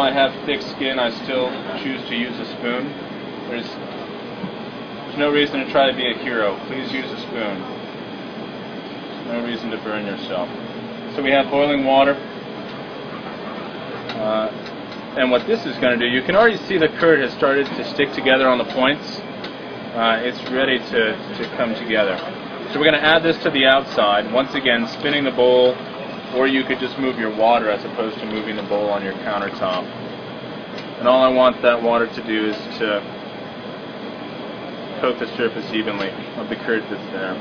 though I have thick skin, I still choose to use a spoon. There's no reason to try to be a hero. Please use a spoon. No reason to burn yourself. So we have boiling water. And what this is going to do, you can already see the curd has started to stick together on the points. It's ready to come together. So we're going to add this to the outside, once again spinning the bowl, or you could just move your water as opposed to moving the bowl on your countertop. And all I want that water to do is to coat the surface evenly of the curd that's there.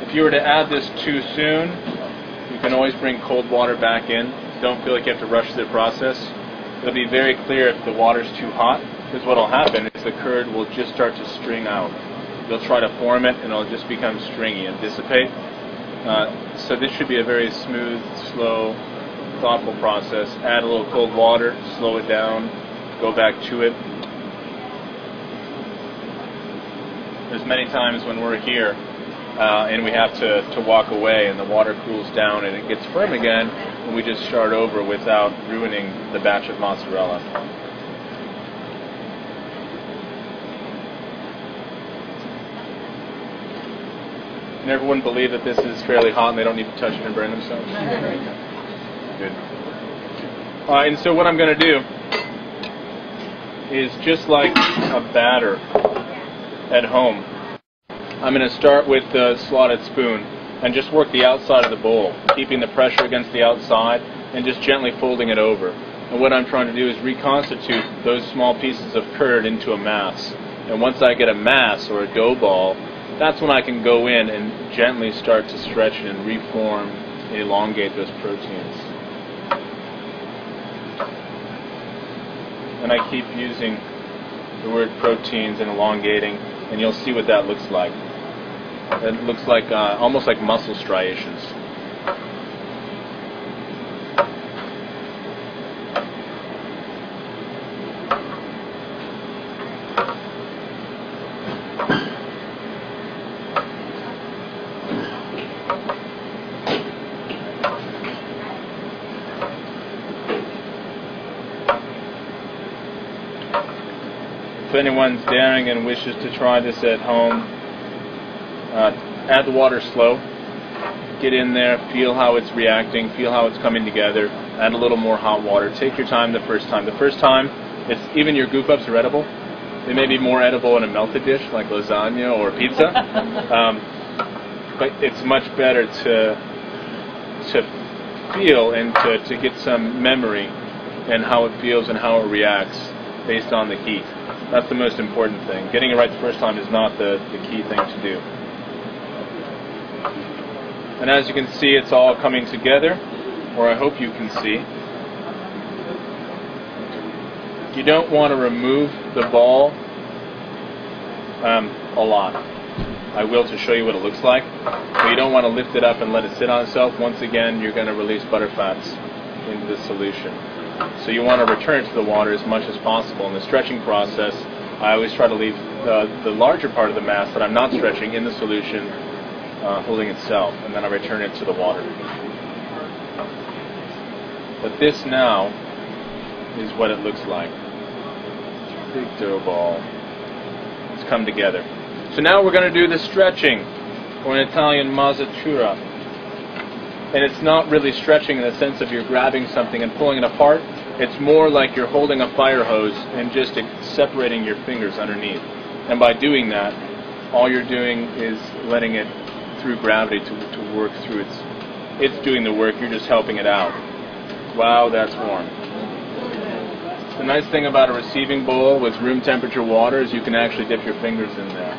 If you were to add this too soon, you can always bring cold water back in. Don't feel like you have to rush the process. It'll be very clear if the water's too hot, because what will happen is the curd will just start to string out. You'll try to form it and it'll just become stringy and dissipate. So this should be a very smooth, slow, thoughtful process. Add a little cold water, slow it down, go back to it. There's many times when we're here and we have to walk away and the water cools down and it gets firm again, and we just start over without ruining the batch of mozzarella. And everyone believe that this is fairly hot and they don't need to touch it and burn themselves? Good. And so what I'm going to do is, just like a batter at home, I'm going to start with the slotted spoon and just work the outside of the bowl, keeping the pressure against the outside and just gently folding it over. And what I'm trying to do is reconstitute those small pieces of curd into a mass. And once I get a mass or a dough ball, that's when I can go in and gently start to stretch it and reform and elongate those proteins. And I keep using the word proteins and elongating, and you'll see what that looks like. It looks like almost like muscle striations. If anyone's daring and wishes to try this at home, add the water slow. Get in there, feel how it's reacting, feel how it's coming together. Add a little more hot water. Take your time the first time. The first time, even your goof-ups are edible. They may be more edible in a melted dish like lasagna or pizza, but it's much better to feel and to get some memory and how it feels and how it reacts based on the heat. That's the most important thing. Getting it right the first time is not the key thing to do. And as you can see, it's all coming together, or I hope you can see. You don't want to remove the ball a lot. I will to show you what it looks like. But you don't want to lift it up and let it sit on itself. Once again, you're going to release butterfats into the solution. So you want to return it to the water as much as possible. In the stretching process, I always try to leave the larger part of the mass that I'm not stretching in the solution, holding itself, and then I return it to the water. But this now is what it looks like. Big dough ball. It's come together. So now we're going to do the stretching, or in Italian, mazzatura. And it's not really stretching in the sense of you're grabbing something and pulling it apart. It's more like you're holding a fire hose and just separating your fingers underneath. And by doing that, all you're doing is letting it, through gravity, to work through it's doing the work, you're just helping it out. Wow, that's warm. The nice thing about a receiving bowl with room temperature water is you can actually dip your fingers in there.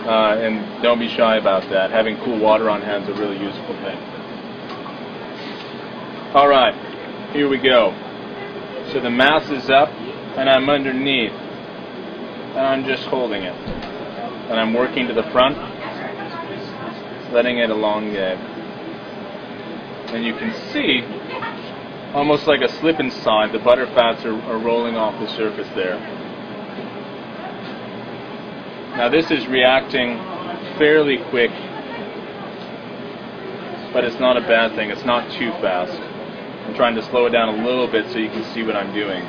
And don't be shy about that. Having cool water on hand is a really useful thing. Alright, here we go. So the mass is up and I'm underneath. And I'm just holding it. And I'm working to the front, letting it elongate. And you can see, almost like a slip inside, the butterfats are rolling off the surface there. Now this is reacting fairly quick but it's not a bad thing. It's not too fast. I'm trying to slow it down a little bit so you can see what I'm doing.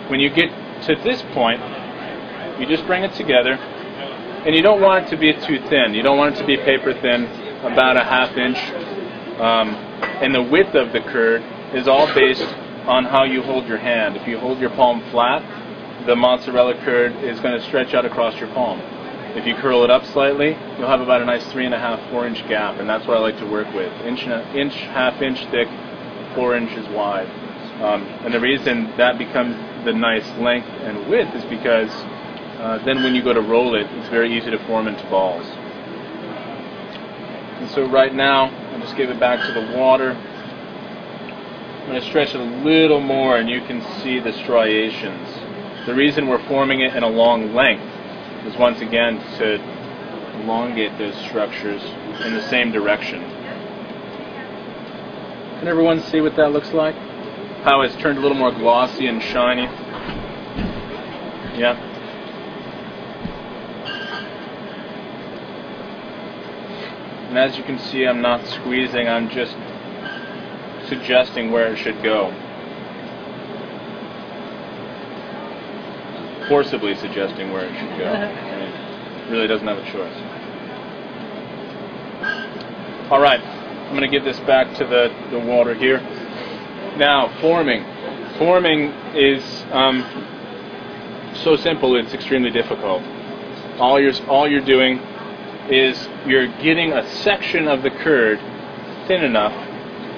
When you get to this point, you just bring it together, and you don't want it to be too thin. You don't want it to be paper thin, about a ½ inch. And the width of the curd is all based on how you hold your hand. If you hold your palm flat, the mozzarella curd is going to stretch out across your palm. If you curl it up slightly, you'll have about a nice 3.5, 4 inch gap, and that's what I like to work with. Inch, ½ inch thick, 4 inches wide. And the reason that becomes the nice length and width is because then when you go to roll it, it's very easy to form into balls. And so right now, I'll just give it back to the water. I'm going to stretch it a little more, and you can see the striations. The reason we're forming it in a long length is once again to elongate those structures in the same direction. Can everyone see what that looks like? How it's turned a little more glossy and shiny? Yeah. And as you can see, I'm not squeezing, I'm just suggesting where it should go. Forcibly suggesting where it should go. I mean, it really doesn't have a choice. Alright, I'm going to give this back to the water here. Now, forming. Forming is so simple, it's extremely difficult. All you're doing is you're getting a section of the curd thin enough,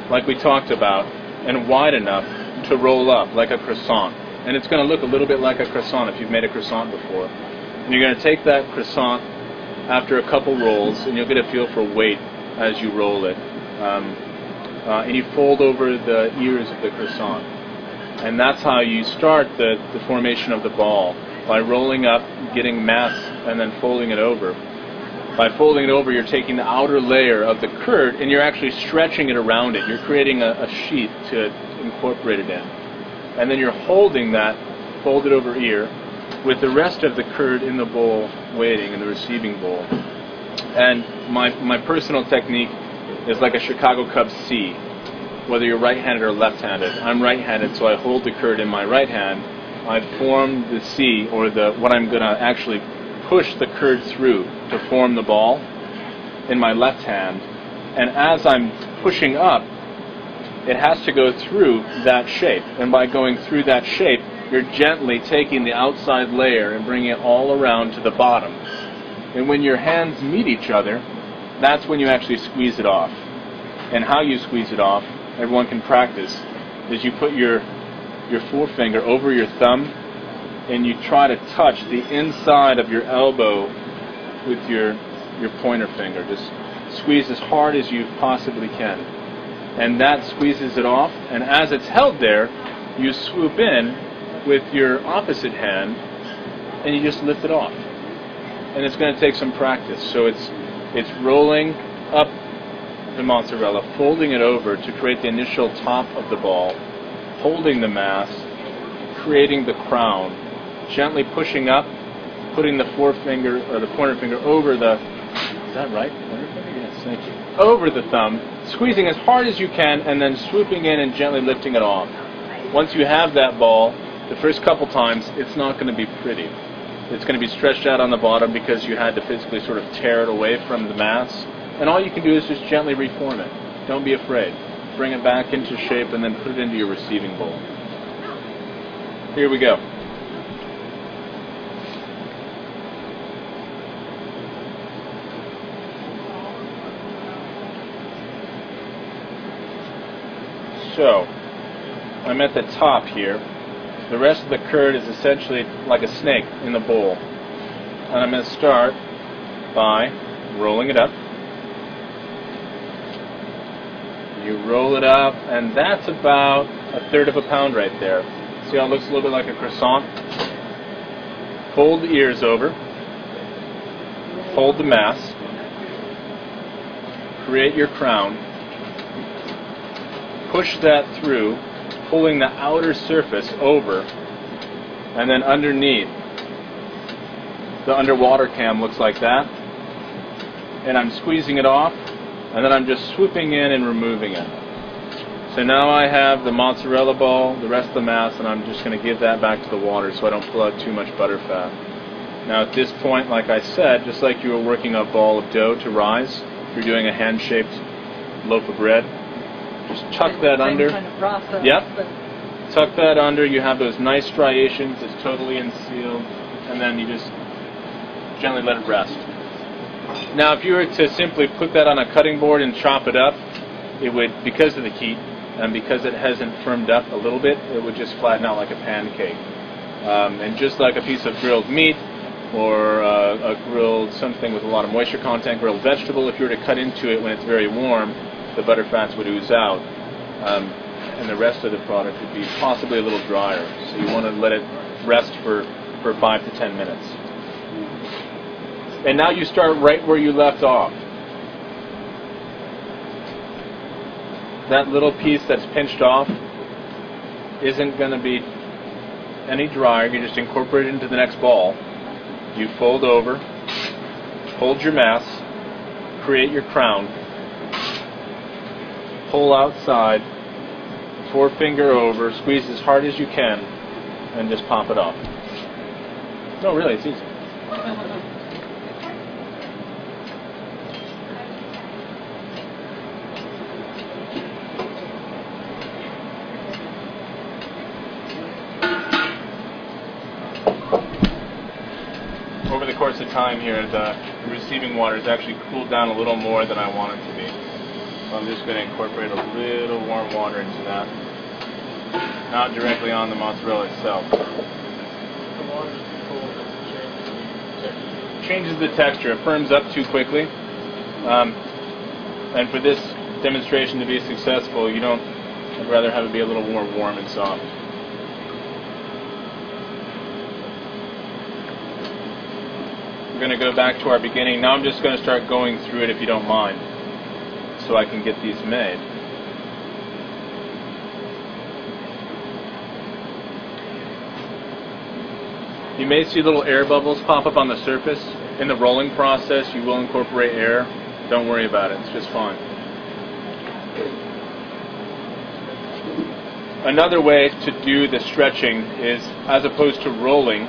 like we talked about, and wide enough to roll up like a croissant. And it's going to look a little bit like a croissant if you've made a croissant before. And you're going to take that croissant after a couple rolls, and you'll get a feel for weight as you roll it. And you fold over the ears of the croissant. And that's how you start the formation of the ball, by rolling up, getting mass, and then folding it over. By folding it over, you're taking the outer layer of the curd, and you're actually stretching it around it. You're creating a sheath to incorporate it in. And then you're holding that folded over ear with the rest of the curd in the bowl waiting, in the receiving bowl. And my personal technique is like a Chicago Cubs C, whether you're right-handed or left-handed. I'm right-handed, so I hold the curd in my right hand. I form the C, or what I'm going to actually push the curd through to form the ball in my left hand. And as I'm pushing up, it has to go through that shape. And by going through that shape, you're gently taking the outside layer and bringing it all around to the bottom. And when your hands meet each other, that's when you actually squeeze it off. And how you squeeze it off, everyone can practice, is you put your forefinger over your thumb, and you try to touch the inside of your elbow with your pointer finger. Just squeeze as hard as you possibly can. And that squeezes it off, and as it's held there, you swoop in with your opposite hand, and you just lift it off. And it's going to take some practice. So it's rolling up the mozzarella, folding it over to create the initial top of the ball, holding the mass, creating the crown, gently pushing up, putting the forefinger or the pointer finger over the, is that right? Pointer finger? Yes, thank you. Over the thumb, squeezing as hard as you can, and then swooping in and gently lifting it off. Once you have that ball, the first couple times, it's not going to be pretty. It's going to be stretched out on the bottom because you had to physically sort of tear it away from the mass. And all you can do is just gently reform it. Don't be afraid. Bring it back into shape and then put it into your receiving bowl. Here we go. So, I'm at the top here. The rest of the curd is essentially like a snake in the bowl. And I'm going to start by rolling it up. You roll it up, and that's about 1/3 of a pound right there. See how it looks a little bit like a croissant? Fold the ears over. Hold the mass. Create your crown. Push that through, pulling the outer surface over, and then underneath. The underwater cam looks like that. And I'm squeezing it off and then I'm just swooping in and removing it. So now I have the mozzarella ball, the rest of the mass, and I'm just going to give that back to the water so I don't pull out too much butter fat. Now at this point, like I said, just like you were working a ball of dough to rise, you're doing a hand-shaped loaf of bread, just tuck that under. Same kind of process. Yep. Tuck that under, you have those nice striations, it's totally unsealed, and then you just gently let it rest. Now if you were to simply put that on a cutting board and chop it up, it would, because of the heat, and because it hasn't firmed up a little bit, it would just flatten out like a pancake. And just like a piece of grilled meat, or a grilled something with a lot of moisture content, grilled vegetable, if you were to cut into it when it's very warm, the butter fats would ooze out. And the rest of the product would be possibly a little drier. So you want to let it rest for 5 to 10 minutes. And now you start right where you left off. That little piece that's pinched off isn't going to be any drier. You just incorporate it into the next ball. You fold over, hold your mass, create your crown, pull outside, forefinger over, squeeze as hard as you can, and just pop it off. No, really, it's easy. Over the course of time here, the receiving water has actually cooled down a little more than I want it to be. So I'm just going to incorporate a little warm water into that. Not directly on the mozzarella itself. The water's too cold, it changes the texture. It firms up too quickly. And for this demonstration to be successful, I'd rather have it be a little more warm and soft. We're going to go back to our beginning. Now I'm just going to start going through it if you don't mind, so I can get these made. You may see little air bubbles pop up on the surface. In the rolling process, you will incorporate air. Don't worry about it, it's just fine. Another way to do the stretching is, as opposed to rolling,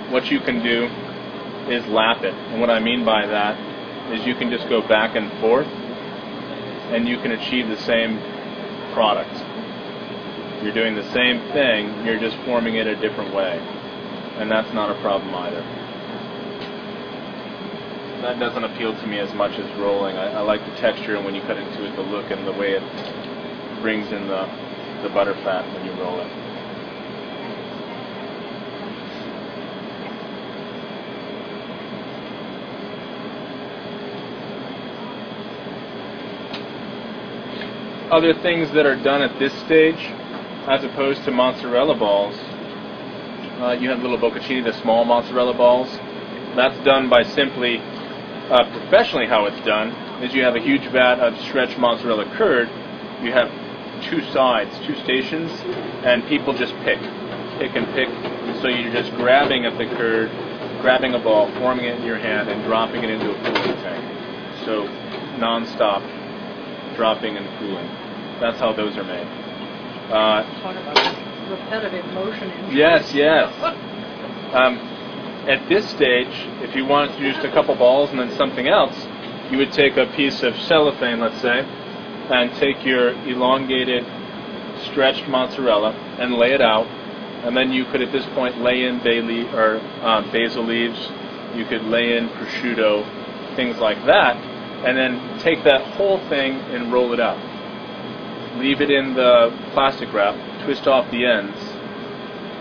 what you can do is lap it. And what I mean by that is you can just go back and forth and you can achieve the same product. You're doing the same thing, you're just forming it a different way. And that's not a problem either. That doesn't appeal to me as much as rolling. I like the texture, and when you cut into it, the look and the way it brings in the butter fat when you roll it. Other things that are done at this stage, as opposed to mozzarella balls, you have little bocconcini, the small mozzarella balls. That's done by simply, professionally how it's done, is you have a huge vat of stretched mozzarella curd. You have two sides, two stations, and people just pick and pick. So you're just grabbing at the curd, grabbing a ball, forming it in your hand, and dropping it into a cooling tank. So non-stop dropping and cooling. That's how those are made. Talk about repetitive motion. Yes. At this stage, if you wanted to do just a couple balls and then something else, you would take a piece of cellophane, let's say, and take your elongated, stretched mozzarella and lay it out. And then you could, at this point, lay in basil leaves. You could lay in prosciutto, things like that, and then take that whole thing and roll it up. Leave it in the plastic wrap, twist off the ends.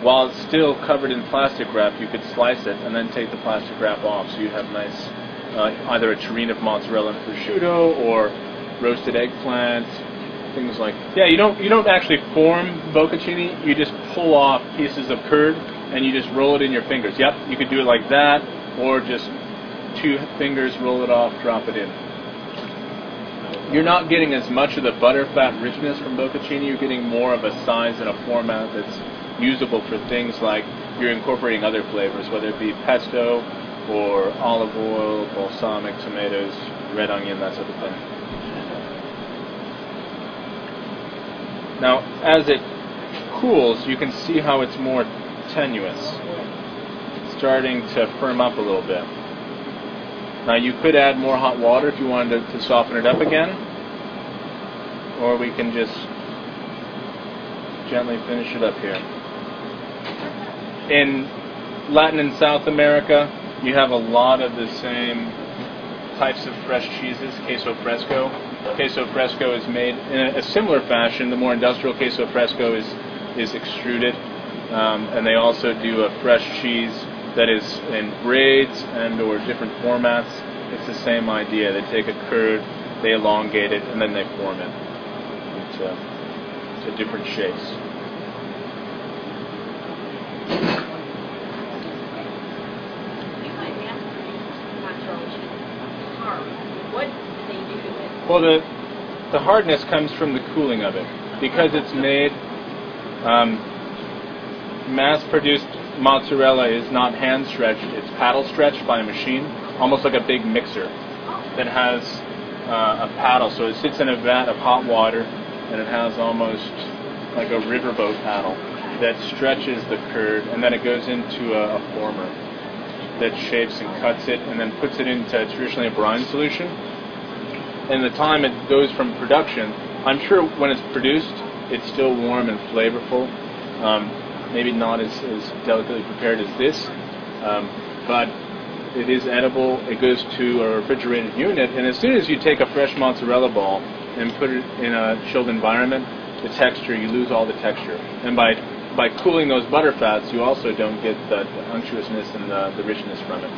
While it's still covered in plastic wrap, you could slice it and then take the plastic wrap off, so you have nice, either a terrine of mozzarella and prosciutto, or roasted eggplant, things like. Yeah, you don't actually form bocconcini. You just pull off pieces of curd and you just roll it in your fingers. Yep, you could do it like that, or just 2 fingers, roll it off, drop it in. You're not getting as much of the butter fat richness from bocconcini. You're getting more of a size and a format that's usable for things like you're incorporating other flavors, whether it be pesto or olive oil, balsamic, tomatoes, red onion, that sort of thing. Now, as it cools, you can see how it's more tenuous. It's starting to firm up a little bit. Now, you could add more hot water if you wanted to soften it up again, or we can just gently finish it up here. In Latin and South America, you have a lot of the same types of fresh cheeses, queso fresco. Queso fresco is made in a similar fashion. The more industrial queso fresco is extruded, and they also do a fresh cheese that is in braids and or different formats. It's the same idea. They take a curd, they elongate it, and then they form it into different shapes. Well, the hardness comes from the cooling of it. Because it's made, mass-produced mozzarella is not hand-stretched, it's paddle-stretched by a machine, almost like a big mixer that has a paddle. So it sits in a vat of hot water, and it has almost like a riverboat paddle that stretches the curd, and then it goes into a former that shapes and cuts it, and then puts it into traditionally a brine solution. And the time it goes from production, I'm sure when it's produced, it's still warm and flavorful. Maybe not as delicately prepared as this, but it is edible. It goes to a refrigerated unit, and as soon as you take a fresh mozzarella ball and put it in a chilled environment, the texture, you lose all the texture. And by cooling those butter fats, you also don't get the unctuousness and the richness from it.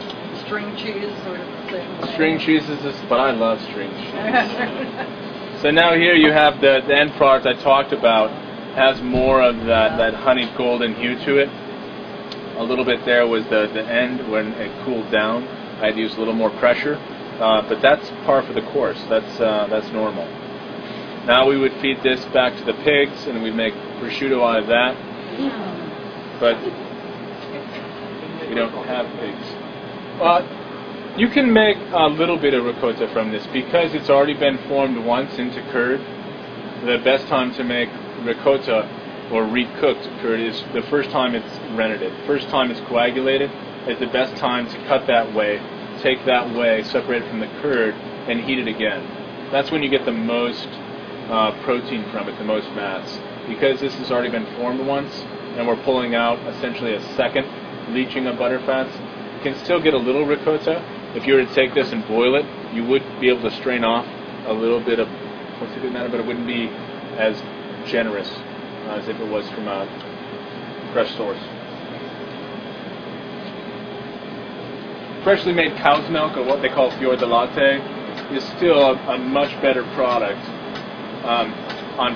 String cheese, sort of the same way. String cheese is this, but I love string cheese. So now here you have the end product I talked about. Has more of that honeyed golden hue to it. A little bit there was the end when it cooled down. I had to use a little more pressure, but that's par for the course. That's normal. Now we would feed this back to the pigs, and we'd make prosciutto out of that. But we don't have pigs. You can make a little bit of ricotta from this because it's already been formed once into curd. The best time to make ricotta or recooked curd is the first time it's renneted. First time it's coagulated is the best time to cut that whey, take that whey, separate it from the curd, and heat it again. That's when you get the most protein from it, the most mass. Because this has already been formed once, and we're pulling out essentially a second leaching of butter fats, you can still get a little ricotta. If you were to take this and boil it, you would be able to strain off a little bit of what's a good matter, but it wouldn't be as generous as if it was from a fresh source. Freshly made cow's milk, or what they call fior di latte, is still a much better product on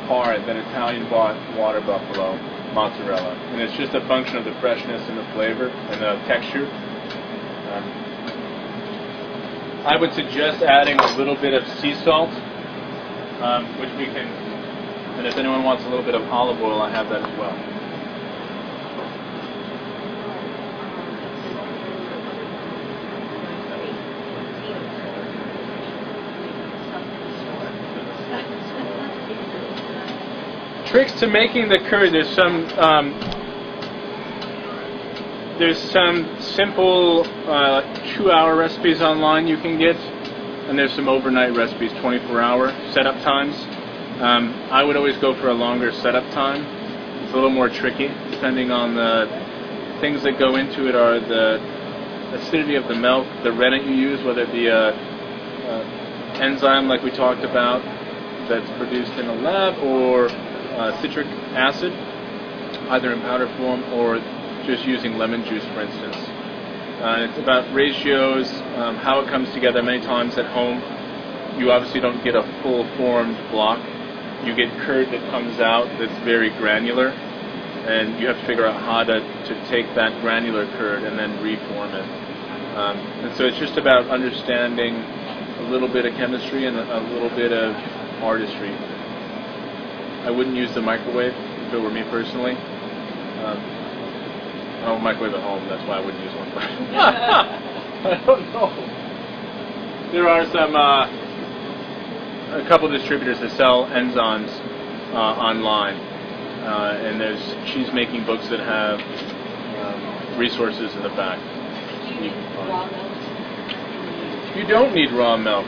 par than Italian-bought water buffalo mozzarella. And it's just a function of the freshness and the flavor and the texture. I would suggest adding a little bit of sea salt, which we can, and if anyone wants a little bit of olive oil, I have that as well. Tricks to making the curd. There's some simple 2-hour recipes online you can get, and there's some overnight recipes, 24-hour setup times. I would always go for a longer setup time. It's a little more tricky, depending on the things that go into it are the acidity of the milk, the rennet you use, whether it be a enzyme like we talked about that's produced in a lab, or citric acid, either in powder form or just using lemon juice, for instance. It's about ratios, how it comes together. Many times at home, you obviously don't get a full formed block. You get curd that comes out that's very granular, and you have to figure out how to take that granular curd and then reform it. And so it's just about understanding a little bit of chemistry and a little bit of artistry. I wouldn't use the microwave if it were me personally. I don't have a microwave at home, that's why I wouldn't use one. I don't know. There are some a couple distributors that sell enzymes online, and there's cheese making books that have resources in the back. Do you need raw milk? You don't need raw milk.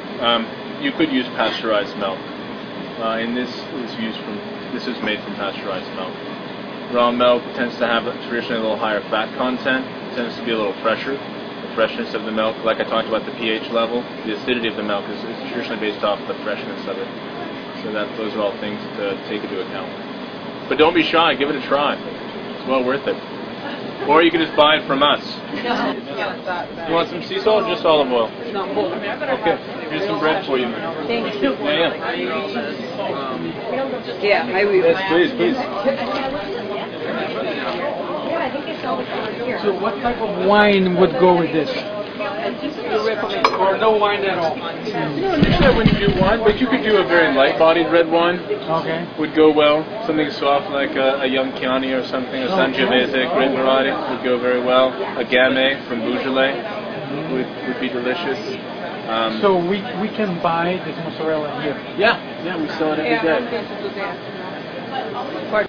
You could use pasteurized milk, and this is made from pasteurized milk. Raw milk tends to have traditionally a little higher fat content. It tends to be a little fresher. The freshness of the milk, like I talked about the pH level, the acidity of the milk is traditionally based off the freshness of it. So those are all things to take into account. But don't be shy. Give it a try. It's well worth it. Or you can just buy it from us. You want some sea salt or just olive oil? Okay. Here's some bread for you. Thank you. Yeah. Yeah, I will. Yes, please. So what type of wine would go with this? Or no wine at all? No, usually I wouldn't do wine, but you could do a very light-bodied red wine. Okay. Would go well. Something soft like a young Chianti or something, a Sangiovese grape variety would go very well. A Gamay from Beaujolais would be delicious. So we can buy this mozzarella here. Yeah, we sell it every day. Yeah,